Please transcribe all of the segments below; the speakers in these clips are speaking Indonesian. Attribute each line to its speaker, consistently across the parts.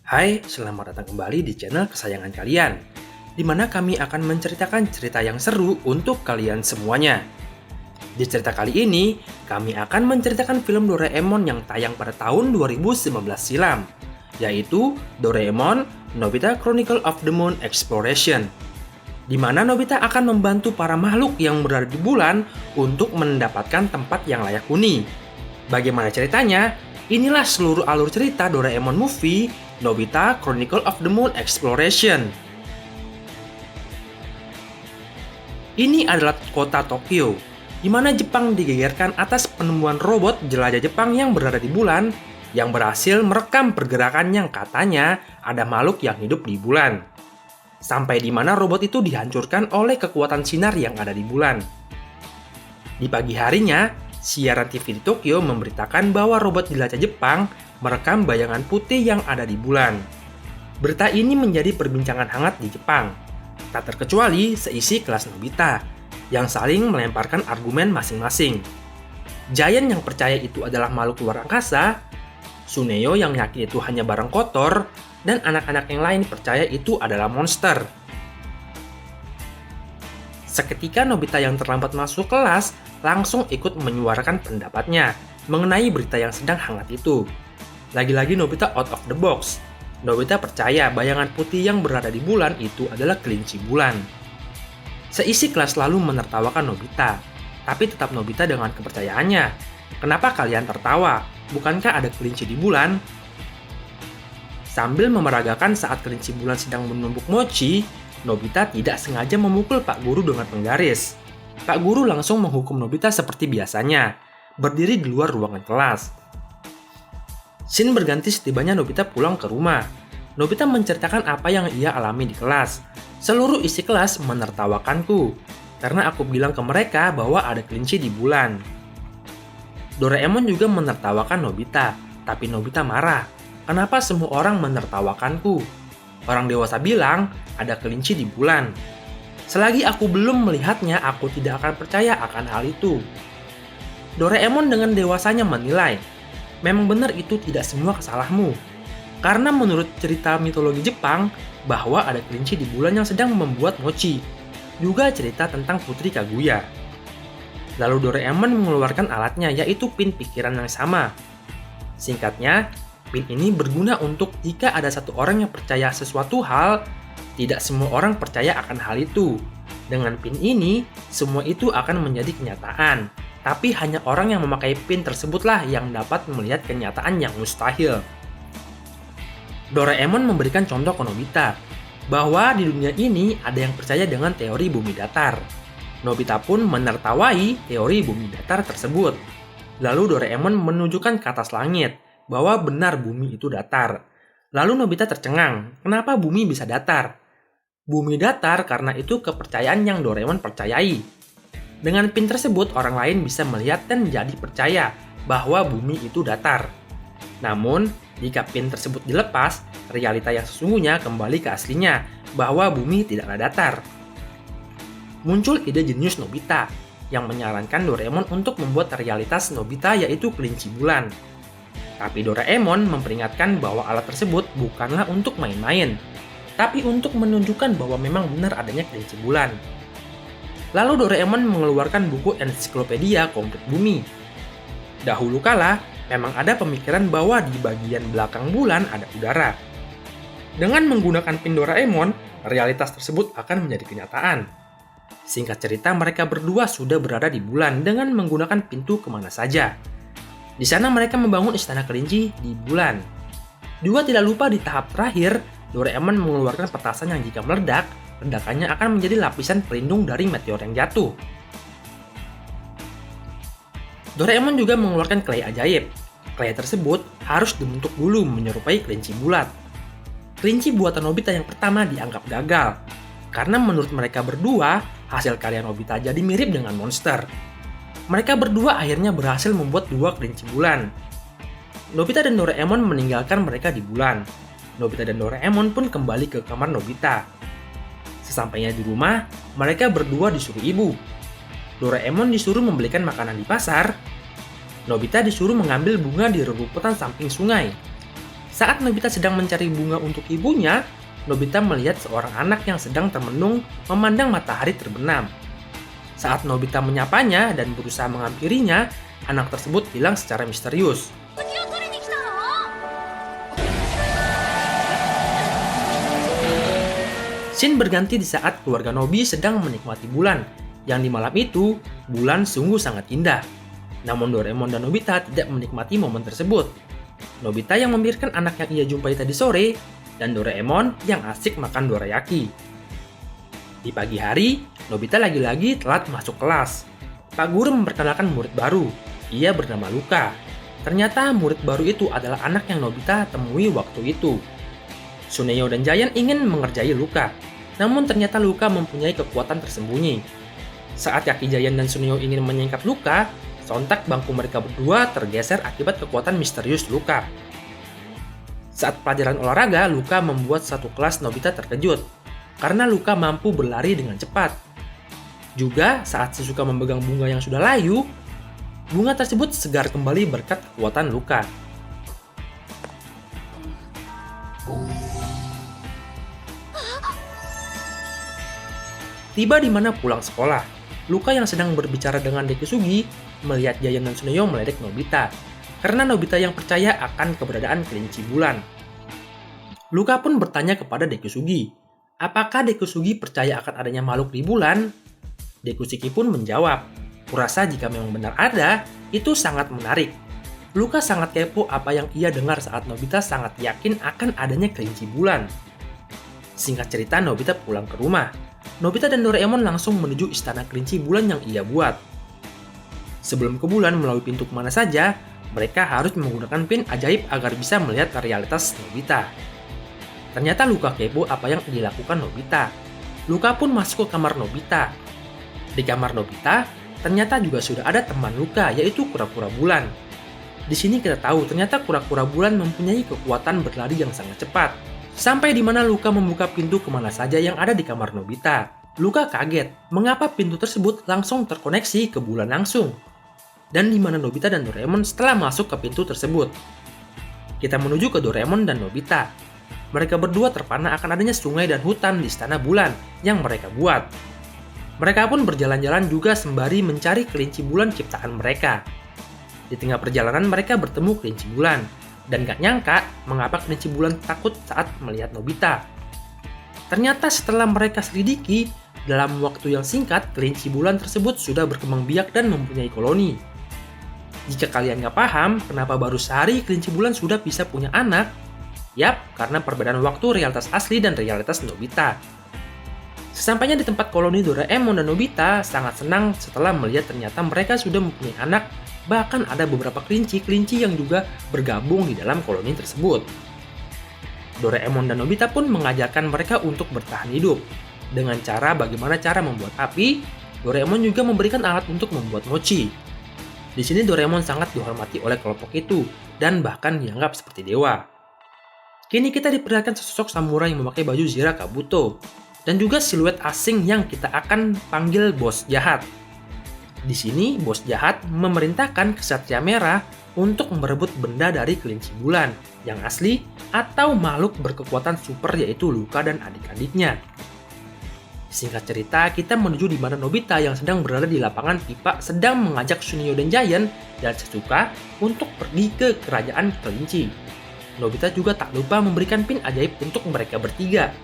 Speaker 1: Hai, selamat datang kembali di channel kesayangan kalian, di mana kami akan menceritakan cerita yang seru untuk kalian semuanya. Di cerita kali ini, kami akan menceritakan film Doraemon yang tayang pada tahun 2019 silam, yaitu Doraemon Nobita Chronicle of the Moon Exploration, di mana Nobita akan membantu para makhluk yang berada di bulan untuk mendapatkan tempat yang layak huni. Bagaimana ceritanya? Inilah seluruh alur cerita Doraemon Movie Nobita Chronicle of the Moon Exploration. Ini adalah kota Tokyo, di mana Jepang digegerkan atas penemuan robot jelajah Jepang yang berada di bulan, yang berhasil merekam pergerakan yang katanya ada makhluk yang hidup di bulan. Sampai di mana robot itu dihancurkan oleh kekuatan sinar yang ada di bulan. Di pagi harinya, siaran TV di Tokyo memberitakan bahwa robot jelajah Jepang merekam bayangan putih yang ada di bulan. Berita ini menjadi perbincangan hangat di Jepang, tak terkecuali seisi kelas Nobita, yang saling melemparkan argumen masing-masing. Giant yang percaya itu adalah makhluk luar angkasa, Suneo yang yakin itu hanya barang kotor, dan anak-anak yang lain percaya itu adalah monster. Seketika Nobita yang terlambat masuk kelas langsung ikut menyuarakan pendapatnya mengenai berita yang sedang hangat itu. Lagi-lagi Nobita out of the box. Nobita percaya bayangan putih yang berada di bulan itu adalah kelinci bulan. Seisi kelas lalu menertawakan Nobita, tapi tetap Nobita dengan kepercayaannya. Kenapa kalian tertawa? Bukankah ada kelinci di bulan? Sambil memeragakan saat kelinci bulan sedang menumbuk mochi, Nobita tidak sengaja memukul Pak Guru dengan penggaris. Pak Guru langsung menghukum Nobita seperti biasanya, berdiri di luar ruangan kelas. Scene berganti setibanya Nobita pulang ke rumah. Nobita menceritakan apa yang ia alami di kelas. Seluruh isi kelas menertawakanku, karena aku bilang ke mereka bahwa ada kelinci di bulan. Doraemon juga menertawakan Nobita, tapi Nobita marah. Kenapa semua orang menertawakanku? Orang dewasa bilang ada kelinci di bulan. Selagi aku belum melihatnya, aku tidak akan percaya akan hal itu. Doraemon dengan dewasanya menilai, memang benar itu tidak semua kesalahmu. Karena menurut cerita mitologi Jepang, bahwa ada kelinci di bulan yang sedang membuat mochi. Juga cerita tentang Putri Kaguya. Lalu Doraemon mengeluarkan alatnya, yaitu pin pikiran yang sama. Singkatnya, pin ini berguna untuk jika ada satu orang yang percaya sesuatu hal, tidak semua orang percaya akan hal itu. Dengan pin ini, semua itu akan menjadi kenyataan. Tapi hanya orang yang memakai pin tersebutlah yang dapat melihat kenyataan yang mustahil. Doraemon memberikan contoh ke Nobita, bahwa di dunia ini ada yang percaya dengan teori bumi datar. Nobita pun menertawai teori bumi datar tersebut. Lalu Doraemon menunjukkan ke atas langit, bahwa benar bumi itu datar. Lalu Nobita tercengang, kenapa bumi bisa datar? Bumi datar karena itu kepercayaan yang Doraemon percayai. Dengan pin tersebut, orang lain bisa melihat dan jadi percaya bahwa bumi itu datar. Namun, jika pin tersebut dilepas, realita yang sesungguhnya kembali ke aslinya, bahwa bumi tidaklah datar. Muncul ide jenius Nobita, yang menyarankan Doraemon untuk membuat realitas Nobita yaitu kelinci bulan. Tapi Doraemon memperingatkan bahwa alat tersebut bukanlah untuk main-main, tapi untuk menunjukkan bahwa memang benar adanya kelinci bulan. Lalu Doraemon mengeluarkan buku ensiklopedia komplit bumi. Dahulu kala, memang ada pemikiran bahwa di bagian belakang bulan ada udara. Dengan menggunakan pin Doraemon, realitas tersebut akan menjadi kenyataan. Singkat cerita, mereka berdua sudah berada di bulan dengan menggunakan pintu kemana saja. Di sana mereka membangun istana kelinci di bulan. Juga tidak lupa di tahap terakhir, Doraemon mengeluarkan petasan yang jika meledak, ledakannya akan menjadi lapisan pelindung dari meteor yang jatuh. Doraemon juga mengeluarkan clay ajaib. Clay tersebut harus dibentuk dulu menyerupai kelinci bulat. Kelinci buatan Nobita yang pertama dianggap gagal, karena menurut mereka berdua, hasil karya Nobita jadi mirip dengan monster. Mereka berdua akhirnya berhasil membuat dua kelinci bulan. Nobita dan Doraemon meninggalkan mereka di bulan. Nobita dan Doraemon pun kembali ke kamar Nobita. Sesampainya di rumah, mereka berdua disuruh ibu. Doraemon disuruh membelikan makanan di pasar. Nobita disuruh mengambil bunga di rerumputan samping sungai. Saat Nobita sedang mencari bunga untuk ibunya, Nobita melihat seorang anak yang sedang termenung memandang matahari terbenam. Saat Nobita menyapanya dan berusaha menghampirinya, anak tersebut hilang secara misterius. Scene berganti di saat keluarga Nobi sedang menikmati bulan, yang di malam itu, bulan sungguh sangat indah. Namun Doraemon dan Nobita tidak menikmati momen tersebut. Nobita yang membiarkan anak yang ia jumpai tadi sore, dan Doraemon yang asik makan dorayaki. Di pagi hari, Nobita lagi-lagi telat masuk kelas. Pak Guru memperkenalkan murid baru. Ia bernama Luka. Ternyata murid baru itu adalah anak yang Nobita temui waktu itu. Suneo dan Giant ingin mengerjai Luka, namun ternyata Luka mempunyai kekuatan tersembunyi. Saat kaki Giant dan Suneo ingin menyingkap Luka, sontak bangku mereka berdua tergeser akibat kekuatan misterius Luka. Saat pelajaran olahraga, Luka membuat satu kelas Nobita terkejut, karena Luka mampu berlari dengan cepat. Juga saat Shizuka memegang bunga yang sudah layu, bunga tersebut segar kembali berkat kekuatan Luka. Tiba di mana pulang sekolah, Luka yang sedang berbicara dengan Dekisugi melihat Giant dan Suneo meledek Nobita, karena Nobita yang percaya akan keberadaan kelinci bulan. Luka pun bertanya kepada Dekisugi, apakah Dekisugi percaya akan adanya makhluk di bulan? Dekisugi pun menjawab, kurasa jika memang benar ada, itu sangat menarik. Luka sangat kepo apa yang ia dengar saat Nobita sangat yakin akan adanya kelinci bulan. Singkat cerita, Nobita pulang ke rumah. Nobita dan Doraemon langsung menuju istana kelinci bulan yang ia buat. Sebelum ke bulan melalui pintu kemana saja, mereka harus menggunakan pin ajaib agar bisa melihat realitas Nobita. Ternyata Luka kepo apa yang dilakukan Nobita. Luka pun masuk ke kamar Nobita. Di kamar Nobita, ternyata juga sudah ada teman Luka, yaitu kura-kura bulan. Di sini kita tahu ternyata kura-kura bulan mempunyai kekuatan berlari yang sangat cepat. Sampai di mana Luka membuka pintu kemana saja yang ada di kamar Nobita. Luka kaget, mengapa pintu tersebut langsung terkoneksi ke bulan langsung. Dan di mana Nobita dan Doraemon setelah masuk ke pintu tersebut. Kita menuju ke Doraemon dan Nobita. Mereka berdua terpana akan adanya sungai dan hutan di istana bulan yang mereka buat. Mereka pun berjalan-jalan juga sembari mencari kelinci bulan ciptaan mereka. Di tengah perjalanan mereka bertemu kelinci bulan. Dan gak nyangka mengapa kelinci bulan takut saat melihat Nobita. Ternyata setelah mereka selidiki, dalam waktu yang singkat kelinci bulan tersebut sudah berkembang biak dan mempunyai koloni. Jika kalian gak paham kenapa baru sehari kelinci bulan sudah bisa punya anak, yap, karena perbedaan waktu realitas asli dan realitas Nobita. Sesampainya di tempat koloni Doraemon dan Nobita sangat senang setelah melihat ternyata mereka sudah mempunyai anak. Bahkan ada beberapa kelinci-kelinci yang juga bergabung di dalam koloni tersebut. Doraemon dan Nobita pun mengajarkan mereka untuk bertahan hidup. Dengan cara bagaimana cara membuat api, Doraemon juga memberikan alat untuk membuat mochi. Di sini Doraemon sangat dihormati oleh kelompok itu, dan bahkan dianggap seperti dewa. Kini kita diperlihatkan sesosok samurai yang memakai baju Zira Kabuto, dan juga siluet asing yang kita akan panggil bos jahat. Di sini, bos jahat memerintahkan Ksatria Merah untuk merebut benda dari kelinci bulan yang asli atau makhluk berkekuatan super yaitu Luka dan adik-adiknya. Singkat cerita, kita menuju di mana Nobita yang sedang berada di lapangan pipa sedang mengajak Suneo dan Giant dan Shizuka untuk pergi ke kerajaan kelinci. Nobita juga tak lupa memberikan pin ajaib untuk mereka bertiga.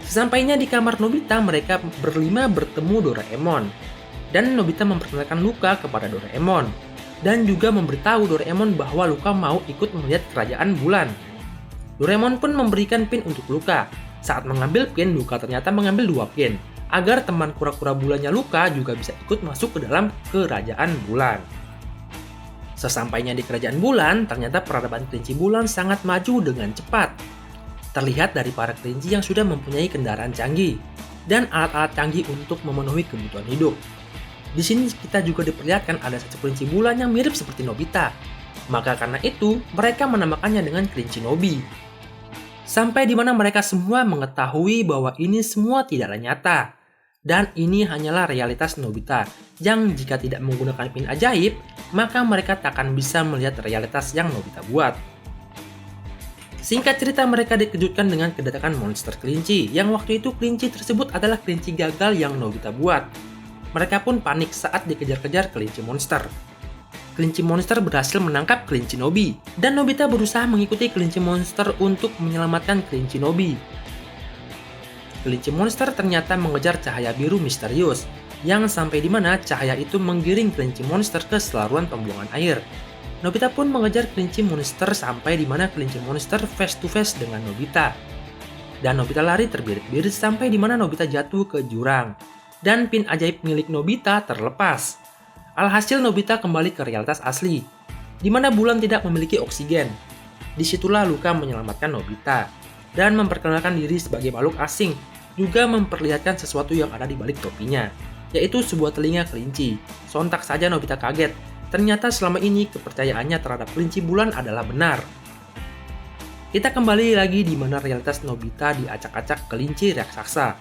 Speaker 1: Sesampainya di kamar Nobita, mereka berlima bertemu Doraemon. Dan Nobita memperkenalkan Luka kepada Doraemon. Dan juga memberitahu Doraemon bahwa Luka mau ikut melihat kerajaan bulan. Doraemon pun memberikan pin untuk Luka. Saat mengambil pin, Luka ternyata mengambil 2 pin. Agar teman kura-kura bulannya Luka juga bisa ikut masuk ke dalam kerajaan bulan. Sesampainya di kerajaan bulan, ternyata peradaban kelinci bulan sangat maju dengan cepat. Terlihat dari para kelinci yang sudah mempunyai kendaraan canggih. Dan alat-alat canggih untuk memenuhi kebutuhan hidup. Di sini kita juga diperlihatkan ada satu kelinci bulan yang mirip seperti Nobita. Maka karena itu, mereka menamakannya dengan kelinci Nobi. Sampai di mana mereka semua mengetahui bahwa ini semua tidaklah nyata. Dan ini hanyalah realitas Nobita, yang jika tidak menggunakan pin ajaib, maka mereka tak akan bisa melihat realitas yang Nobita buat. Singkat cerita, mereka dikejutkan dengan kedatangan monster kelinci, yang waktu itu kelinci tersebut adalah kelinci gagal yang Nobita buat. Mereka pun panik saat dikejar-kejar kelinci monster. Kelinci monster berhasil menangkap kelinci Nobi, dan Nobita berusaha mengikuti kelinci monster untuk menyelamatkan kelinci Nobi. Kelinci monster ternyata mengejar cahaya biru misterius, yang sampai di mana cahaya itu menggiring kelinci monster ke saluran pembuangan air. Nobita pun mengejar kelinci monster sampai di mana kelinci monster face to face dengan Nobita. Dan Nobita lari terbirit-birit sampai di mana Nobita jatuh ke jurang. Dan pin ajaib milik Nobita terlepas. Alhasil Nobita kembali ke realitas asli, di mana bulan tidak memiliki oksigen. Disitulah Luka menyelamatkan Nobita dan memperkenalkan diri sebagai makhluk asing, juga memperlihatkan sesuatu yang ada di balik topinya, yaitu sebuah telinga kelinci. Sontak saja Nobita kaget. Ternyata selama ini kepercayaannya terhadap kelinci bulan adalah benar. Kita kembali lagi di mana realitas Nobita diacak-acak kelinci raksasa,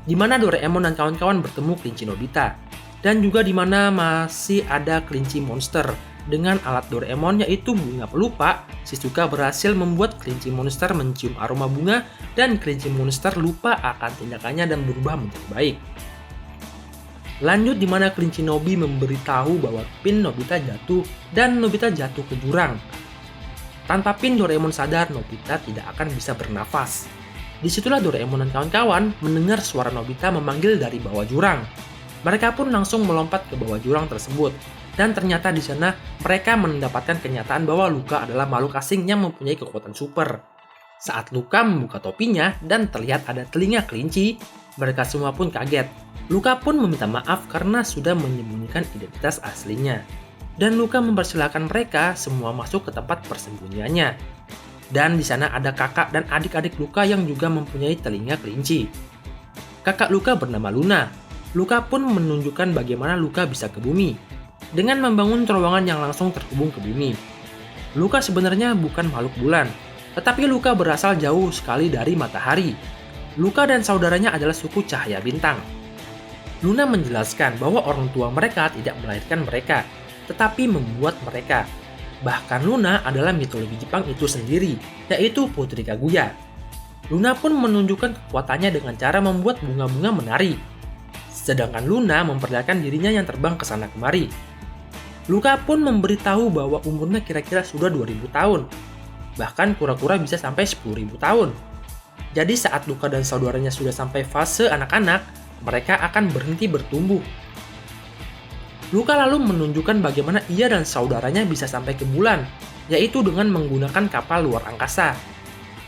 Speaker 1: di mana Doraemon dan kawan-kawan bertemu kelinci Nobita, dan juga di mana masih ada kelinci monster. Dengan alat Doraemon yaitu bunga pelupa, Shizuka berhasil membuat kelinci monster mencium aroma bunga dan kelinci monster lupa akan tindakannya dan berubah menjadi baik. Lanjut di mana kelinci Nobi memberitahu bahwa pin Nobita jatuh dan Nobita jatuh ke jurang. Tanpa pin, Doraemon sadar Nobita tidak akan bisa bernafas. Disitulah Doraemon dan kawan-kawan mendengar suara Nobita memanggil dari bawah jurang. Mereka pun langsung melompat ke bawah jurang tersebut. Dan ternyata di sana mereka mendapatkan kenyataan bahwa Luka adalah makhluk asing yang mempunyai kekuatan super. Saat Luka membuka topinya dan terlihat ada telinga kelinci, mereka semua pun kaget. Luka pun meminta maaf karena sudah menyembunyikan identitas aslinya. Dan Luka mempersilahkan mereka semua masuk ke tempat persembunyiannya. Dan di sana ada kakak dan adik-adik Luka yang juga mempunyai telinga kelinci. Kakak Luka bernama Luna. Luka pun menunjukkan bagaimana Luka bisa ke bumi, dengan membangun terowongan yang langsung terhubung ke bumi. Luka sebenarnya bukan makhluk bulan, tetapi Luka berasal jauh sekali dari matahari. Luka dan saudaranya adalah suku cahaya bintang. Luna menjelaskan bahwa orang tua mereka tidak melahirkan mereka, tetapi membuat mereka. Bahkan Luna adalah mitologi Jepang itu sendiri, yaitu Putri Kaguya. Luna pun menunjukkan kekuatannya dengan cara membuat bunga-bunga menari. Sedangkan Luna memperlihatkan dirinya yang terbang ke sana kemari. Luka pun memberitahu bahwa umurnya kira-kira sudah 2000 tahun. Bahkan kura-kura bisa sampai 10.000 tahun. Jadi saat Luka dan saudaranya sudah sampai fase anak-anak, mereka akan berhenti bertumbuh. Luka lalu menunjukkan bagaimana ia dan saudaranya bisa sampai ke bulan, yaitu dengan menggunakan kapal luar angkasa.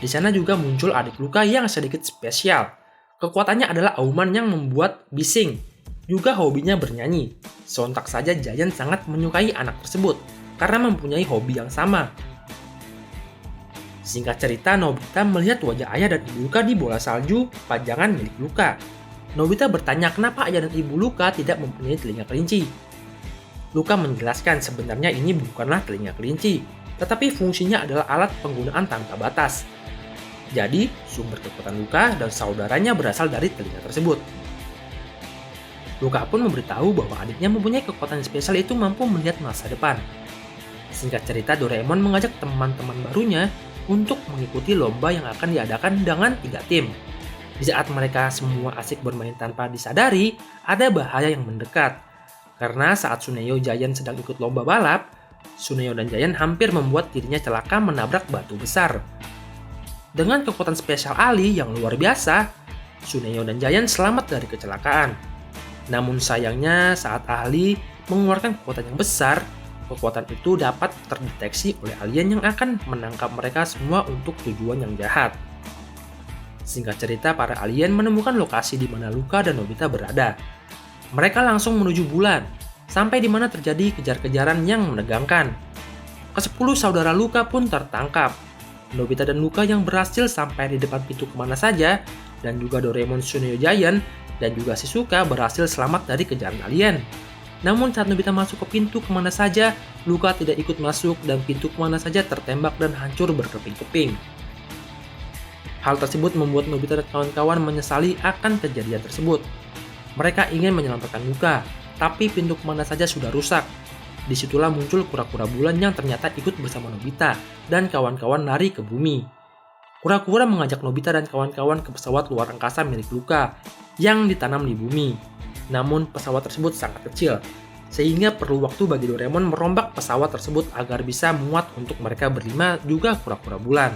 Speaker 1: Di sana juga muncul adik Luka yang sedikit spesial. Kekuatannya adalah auman yang membuat bising. Juga hobinya bernyanyi. Sontak saja Giant sangat menyukai anak tersebut, karena mempunyai hobi yang sama. Singkat cerita, Nobita melihat wajah ayah dan ibu Luka di bola salju pajangan milik Luka. Nobita bertanya kenapa ayah dan ibu Luka tidak mempunyai telinga kelinci. Luka menjelaskan sebenarnya ini bukanlah telinga kelinci, tetapi fungsinya adalah alat penggunaan tanpa batas. Jadi, sumber kekuatan Luka dan saudaranya berasal dari telinga tersebut. Luka pun memberitahu bahwa adiknya mempunyai kekuatan spesial itu mampu melihat masa depan. Singkat cerita, Doraemon mengajak teman-teman barunya untuk mengikuti lomba yang akan diadakan dengan 3 tim. Di saat mereka semua asik bermain tanpa disadari, ada bahaya yang mendekat. Karena saat Tsuneyo Giant sedang ikut lomba balap, Tsuneyo dan Giant hampir membuat dirinya celaka menabrak batu besar. Dengan kekuatan spesial Ali yang luar biasa, Tsuneyo dan Giant selamat dari kecelakaan. Namun sayangnya saat Ali mengeluarkan kekuatan yang besar, kekuatan itu dapat terdeteksi oleh alien yang akan menangkap mereka semua untuk tujuan yang jahat. Singkat cerita, para alien menemukan lokasi di mana Luka dan Nobita berada. Mereka langsung menuju bulan, sampai di mana terjadi kejar-kejaran yang menegangkan. Ke-10 saudara Luka pun tertangkap. Nobita dan Luka yang berhasil sampai di depan pintu kemana saja, dan juga Doraemon, Tsuneyo Giant, dan juga Shizuka berhasil selamat dari kejaran alien. Namun saat Nobita masuk ke pintu kemana saja, Luka tidak ikut masuk dan pintu kemana saja tertembak dan hancur berkeping-keping. Hal tersebut membuat Nobita dan kawan-kawan menyesali akan kejadian tersebut. Mereka ingin menyelamatkan Luka, tapi pintu kemana saja sudah rusak. Disitulah muncul kura-kura bulan yang ternyata ikut bersama Nobita dan kawan-kawan lari ke bumi. Kura-kura mengajak Nobita dan kawan-kawan ke pesawat luar angkasa milik Luka yang ditanam di bumi. Namun pesawat tersebut sangat kecil, sehingga perlu waktu bagi Doraemon merombak pesawat tersebut agar bisa muat untuk mereka berlima juga kura-kura bulan.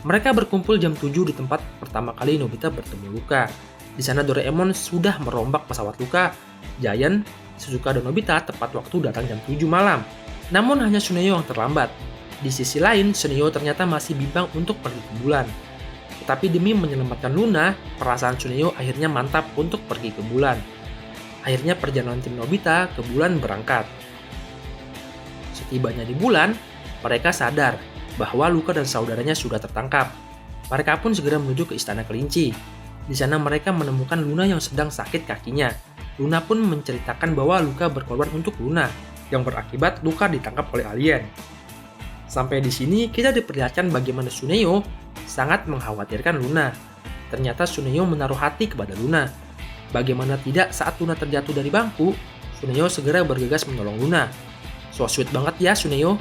Speaker 1: Mereka berkumpul jam 7 di tempat pertama kali Nobita bertemu Luka. Di sana Doraemon sudah merombak pesawat Luka, Giant, Shizuka dan Nobita tepat waktu datang jam 7 malam. Namun hanya Tsuneo yang terlambat. Di sisi lain, Tsuneo ternyata masih bimbang untuk pergi ke bulan. Tetapi demi menyelamatkan Luna, perasaan Tsuneo akhirnya mantap untuk pergi ke bulan. Akhirnya perjalanan tim Nobita ke bulan berangkat. Setibanya di bulan, mereka sadar bahwa Luka dan saudaranya sudah tertangkap. Mereka pun segera menuju ke Istana Kelinci. Di sana mereka menemukan Luna yang sedang sakit kakinya. Luna pun menceritakan bahwa Luka berkorban untuk Luna, yang berakibat Luka ditangkap oleh alien. Sampai di sini kita diperlihatkan bagaimana Tsuneo sangat mengkhawatirkan Luna. Ternyata Tsuneo menaruh hati kepada Luna. Bagaimana tidak saat Luna terjatuh dari bangku, Tsuneo segera bergegas menolong Luna. So sweet banget ya Tsuneo.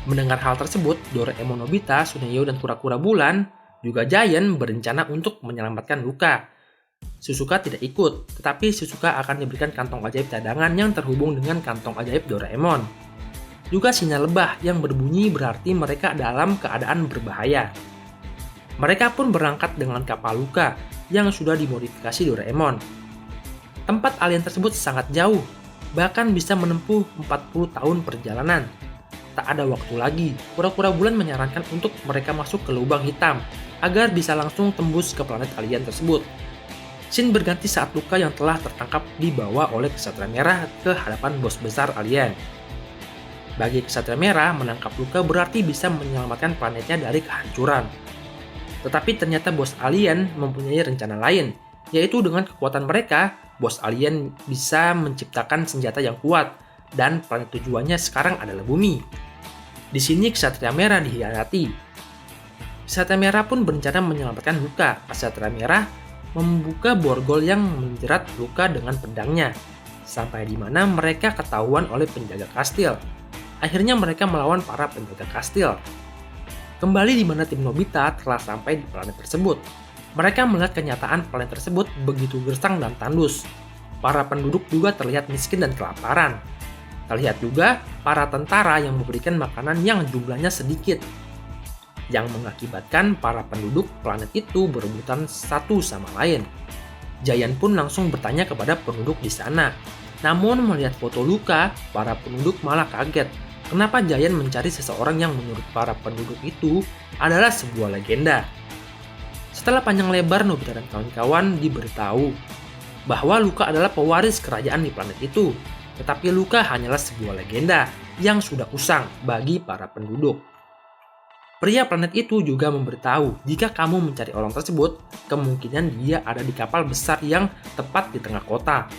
Speaker 1: Mendengar hal tersebut, Doraemon, Nobita, Tsuneo dan kura-kura bulan juga Giant berencana untuk menyelamatkan Luka. Shizuka tidak ikut, tetapi Shizuka akan diberikan kantong ajaib cadangan yang terhubung dengan kantong ajaib Doraemon. Juga sinyal lebah yang berbunyi berarti mereka dalam keadaan berbahaya. Mereka pun berangkat dengan kapal Luka yang sudah dimodifikasi Doraemon. Tempat alien tersebut sangat jauh, bahkan bisa menempuh 40 tahun perjalanan. Tak ada waktu lagi, kura-kura bulan menyarankan untuk mereka masuk ke lubang hitam agar bisa langsung tembus ke planet alien tersebut. Scene berganti saat Luka yang telah tertangkap dibawa oleh Ksatria Merah ke hadapan bos besar alien. Bagi Ksatria Merah, menangkap Luka berarti bisa menyelamatkan planetnya dari kehancuran. Tetapi ternyata bos alien mempunyai rencana lain, yaitu dengan kekuatan mereka, bos alien bisa menciptakan senjata yang kuat, dan planet tujuannya sekarang adalah bumi. Di sini Ksatria Merah dikhianati. Ksatria Merah pun berencana menyelamatkan Luka. Ksatria Merah membuka borgol yang menjerat Luka dengan pedangnya, sampai di mana mereka ketahuan oleh penjaga kastil. Akhirnya mereka melawan para penjaga kastil. Kembali di mana tim Nobita telah sampai di planet tersebut. Mereka melihat kenyataan planet tersebut begitu gersang dan tandus. Para penduduk juga terlihat miskin dan kelaparan. Terlihat juga para tentara yang memberikan makanan yang jumlahnya sedikit, yang mengakibatkan para penduduk planet itu berebutan satu sama lain. Giant pun langsung bertanya kepada penduduk di sana. Namun melihat foto Luka, para penduduk malah kaget. Kenapa Giant mencari seseorang yang menurut para penduduk itu adalah sebuah legenda? Setelah panjang lebar, Nobita dan kawan-kawan diberitahu bahwa Luka adalah pewaris kerajaan di planet itu. Tetapi Luka hanyalah sebuah legenda yang sudah usang bagi para penduduk. Pria planet itu juga memberitahu jika kamu mencari orang tersebut, kemungkinan dia ada di kapal besar yang tepat di tengah kota.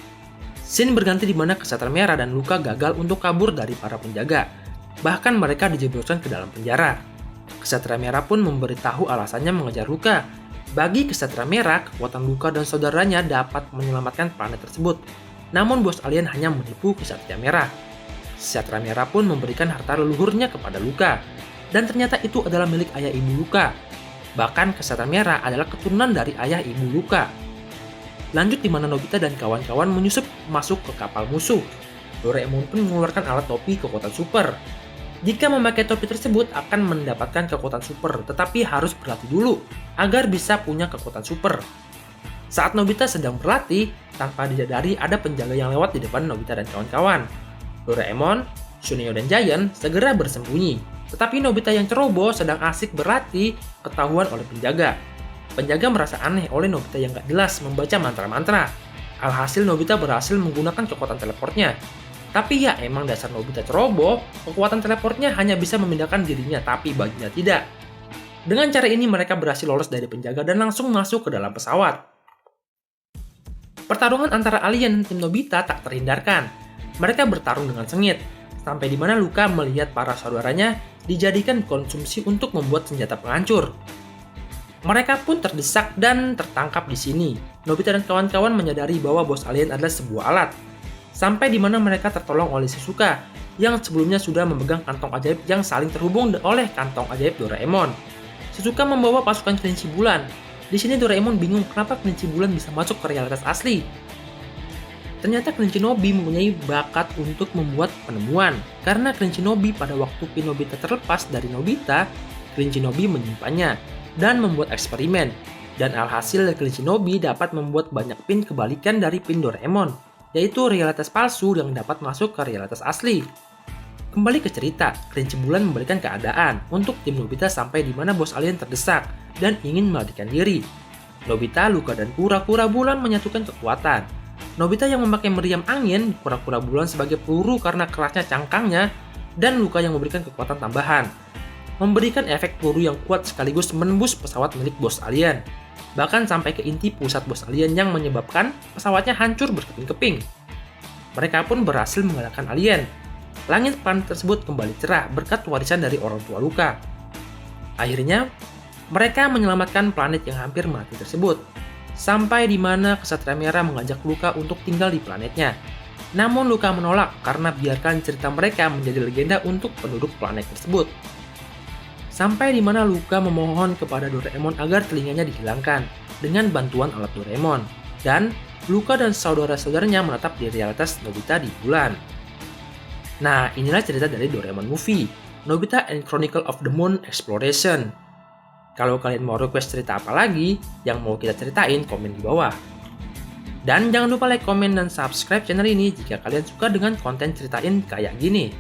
Speaker 1: Scene berganti di mana Ksatria Merah dan Luka gagal untuk kabur dari para penjaga. Bahkan mereka dijebloskan ke dalam penjara. Ksatria Merah pun memberitahu alasannya mengejar Luka. Bagi Ksatria Merah, kekuatan Luka dan saudaranya dapat menyelamatkan planet tersebut. Namun bos alien hanya menipu Ksatria Merah. Ksatria Merah pun memberikan harta leluhurnya kepada Luka. Dan ternyata itu adalah milik ayah ibu Luka. Bahkan Ksatria Merah adalah keturunan dari ayah ibu Luka. Lanjut di mana Nobita dan kawan-kawan menyusup masuk ke kapal musuh. Doraemon pun mengeluarkan alat topi kekuatan super. Jika memakai topi tersebut akan mendapatkan kekuatan super, tetapi harus berlatih dulu agar bisa punya kekuatan super. Saat Nobita sedang berlatih, tanpa disadari ada penjaga yang lewat di depan Nobita dan kawan-kawan. Doraemon, Tsuneo dan Giant segera bersembunyi, tetapi Nobita yang ceroboh sedang asik berlatih ketahuan oleh penjaga. Penjaga merasa aneh oleh Nobita yang gak jelas membaca mantra-mantra. Alhasil Nobita berhasil menggunakan kekuatan teleportnya. Tapi ya emang dasar Nobita ceroboh, kekuatan teleportnya hanya bisa memindahkan dirinya tapi baginya tidak. Dengan cara ini mereka berhasil lolos dari penjaga dan langsung masuk ke dalam pesawat. Pertarungan antara alien dan tim Nobita tak terhindarkan. Mereka bertarung dengan sengit, sampai di mana Luka melihat para saudaranya dijadikan konsumsi untuk membuat senjata penghancur. Mereka pun terdesak dan tertangkap di sini. Nobita dan kawan-kawan menyadari bahwa bos alien adalah sebuah alat. Sampai di mana mereka tertolong oleh Shizuka yang sebelumnya sudah memegang kantong ajaib yang saling terhubung oleh kantong ajaib Doraemon. Shizuka membawa pasukan kelinci bulan. Di sini Doraemon bingung kenapa kelinci bulan bisa masuk ke realitas asli. Ternyata kelinci Nobi mempunyai bakat untuk membuat penemuan. Karena kelinci Nobi pada waktu pin Nobita terlepas dari Nobita, kelinci Nobi menyimpannya dan membuat eksperimen. Dan alhasil kelinci Nobi dapat membuat banyak pin kebalikan dari pin Doraemon, yaitu realitas palsu yang dapat masuk ke realitas asli. Kembali ke cerita, kelinci bulan membalikan keadaan untuk tim Nobita sampai di mana bos alien terdesak dan ingin melarikan diri. Nobita, Luka, dan kura-kura bulan menyatukan kekuatan. Nobita yang memakai meriam angin, kura-kura bulan sebagai peluru karena kerasnya cangkangnya, dan Luka yang memberikan kekuatan tambahan. Memberikan efek peluru yang kuat sekaligus menembus pesawat milik bos alien. Bahkan sampai ke inti pusat bos alien yang menyebabkan pesawatnya hancur berkeping-keping. Mereka pun berhasil mengalahkan alien. Langit planet tersebut kembali cerah berkat warisan dari orang tua Luka. Akhirnya, mereka menyelamatkan planet yang hampir mati tersebut. Sampai di mana Kesatria Merah mengajak Luka untuk tinggal di planetnya. Namun Luka menolak karena biarkan cerita mereka menjadi legenda untuk penduduk planet tersebut. Sampai di mana Luka memohon kepada Doraemon agar telinganya dihilangkan dengan bantuan alat Doraemon. Dan Luka dan saudara-saudaranya menetap di realitas Nobita di bulan. Nah, inilah cerita dari Doraemon Movie, Nobita and Chronicle of the Moon Exploration. Kalau kalian mau request cerita apa lagi yang mau kita ceritain, komen di bawah. Dan jangan lupa like, komen, dan subscribe channel ini jika kalian suka dengan konten ceritain kayak gini.